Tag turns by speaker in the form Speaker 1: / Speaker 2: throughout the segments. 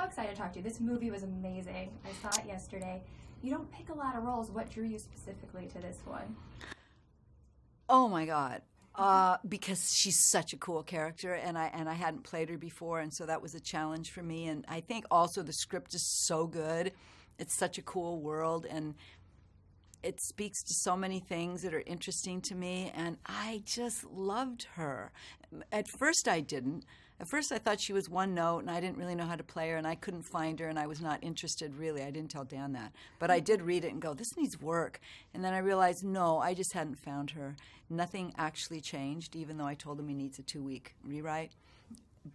Speaker 1: excited to talk to you. This movie was amazing. I saw it yesterday. You don't pick a lot of roles. What drew you specifically to this one?
Speaker 2: Oh my God. Because she's such a cool character, and I hadn't played her before, and so that was a challenge for me. And I think also the script is so good. It's such a cool world, and it speaks to so many things that are interesting to me, and I just loved her. At first I didn't. At first I thought she was one note, and I didn't really know how to play her, and I couldn't find her, and I was not interested, really. I didn't tell Dan that. But I did read it and go, this needs work. And then I realized, no, I just hadn't found her. Nothing actually changed, even though I told him he needs a 2-week rewrite.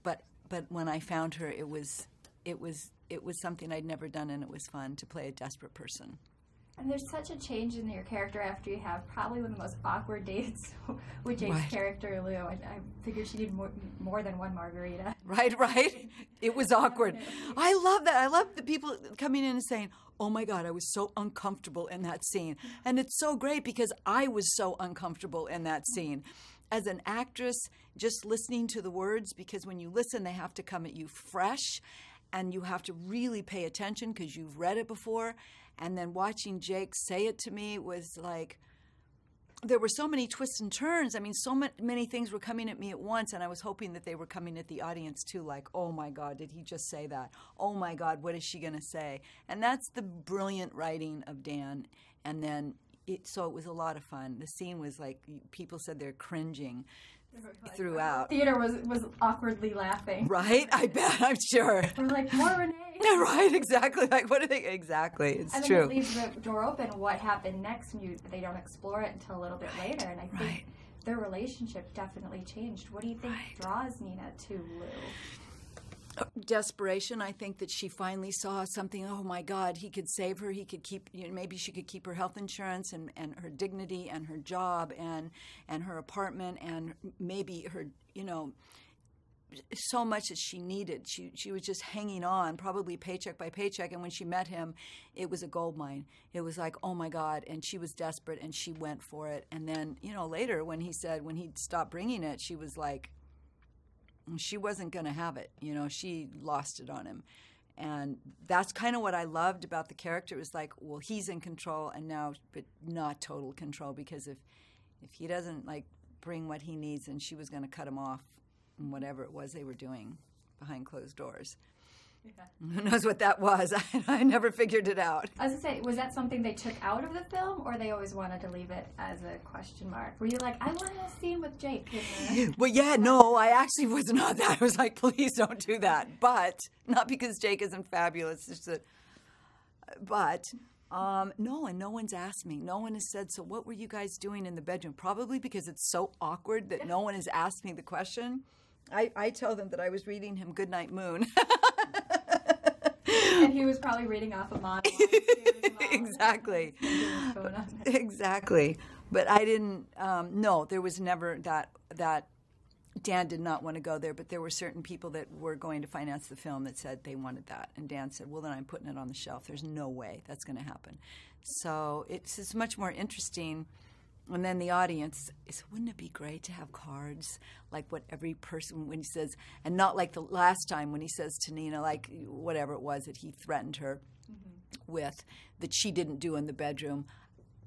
Speaker 2: But when I found her, it was something I'd never done, and it was fun to play a desperate person.
Speaker 1: And there's such a change in your character after you have probably one of the most awkward dates with Jake's character, Lou. I figured she needed more than one margarita.
Speaker 2: Right. It was awkward. I love that. I love the people coming in and saying, oh my God, I was so uncomfortable in that scene. And it's so great because I was so uncomfortable in that scene. As an actress, just listening to the words, because when you listen, they have to come at you fresh, and you have to really pay attention because you've read it before. And then watching Jake say it to me was like, there were so many twists and turns. I mean, so many things were coming at me at once, and I was hoping that they were coming at the audience too, like, oh my God, did he just say that? Oh my God, what is she going to say? And that's the brilliant writing of Dan. And then, so it was a lot of fun. The scene was like, people said they're cringing throughout.
Speaker 1: The theater was awkwardly laughing.
Speaker 2: Right? I bet, I'm sure.
Speaker 1: We're like, more Rene.
Speaker 2: Right, exactly. Like, what are they? Exactly, it's
Speaker 1: and
Speaker 2: true.
Speaker 1: And then it leaves the door open. What happened next? And they don't explore it until a little bit later. And I think their relationship definitely changed. What do you think draws Nina to Lou?
Speaker 2: Desperation. I think that she finally saw something. Oh my God, he could save her. He could keep. Maybe she could keep her health insurance and her dignity and her job and her apartment and maybe her. So much that she needed. She was just hanging on, probably paycheck by paycheck. And when she met him, it was a gold mine. It was like, oh my God. And she was desperate, and she went for it. And then, later when he stopped bringing it, she was like, she wasn't going to have it. She lost it on him. And that's kind of what I loved about the character. It was like, well, he's in control, and now, but not total control, because if he doesn't bring what he needs, then she was going to cut him off. And whatever it was they were doing behind closed doors. Yeah. Who knows what that was? I never figured it out.
Speaker 1: I was going to say, was that something they took out of the film, or they always wanted to leave it as a question mark? Were you like, I want a scene with Jake?
Speaker 2: Well, yeah, no, I actually was not that. I was like, please don't do that. But, not because Jake isn't fabulous, it's just that, but... no, and no one's asked me. No one has said, so what were you guys doing in the bedroom? Probably because it's so awkward that no one has asked me the question. I tell them that I was reading him Goodnight Moon.
Speaker 1: And he was probably reading off a monologue.
Speaker 2: Exactly. Exactly. But I didn't, no, there was never that Dan did not want to go there, but there were certain people that were going to finance the film that said they wanted that. And Dan said, well, then I'm putting it on the shelf. There's no way that's going to happen. So it's much more interesting. And then the audience is, wouldn't it be great to have cards like what every person, when he says, and not like the last time when he says to Nina, like whatever it was that he threatened her with, that she didn't do in the bedroom.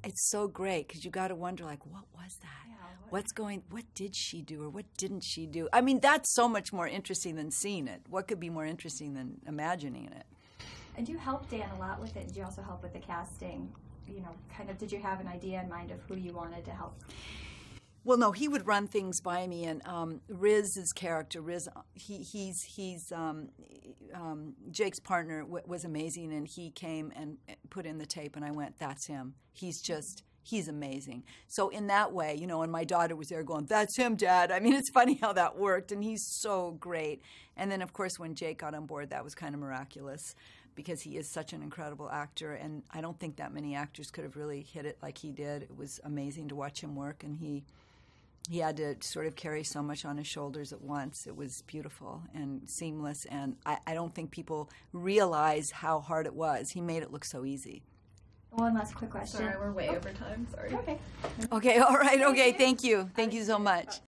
Speaker 2: It's so great because you got to wonder, like, what was that? Yeah, what did she do or what didn't she do? I mean, that's so much more interesting than seeing it. What could be more interesting than imagining it?
Speaker 1: And you helped Dan a lot with it. Did you also help with the casting? Did you have an idea in mind of who you wanted to help?
Speaker 2: Well, no, he would run things by me, and Riz's character, he's Jake's partner was amazing, and he came and put in the tape, and I went, that's him. He's amazing. So in that way, and my daughter was there going, that's him, Dad. I mean, it's funny how that worked, and he's so great. And then, of course, when Jake got on board, that was kind of miraculous because he is such an incredible actor, and I don't think that many actors could have really hit it like he did. It was amazing to watch him work, and he had to sort of carry so much on his shoulders at once. It was beautiful and seamless, and I don't think people realize how hard it was. He made it look so easy.
Speaker 1: One last quick question.
Speaker 3: Sorry, we're way over time. Sorry.
Speaker 1: Okay.
Speaker 2: Okay, all right. Okay, thank you. Thank you so much.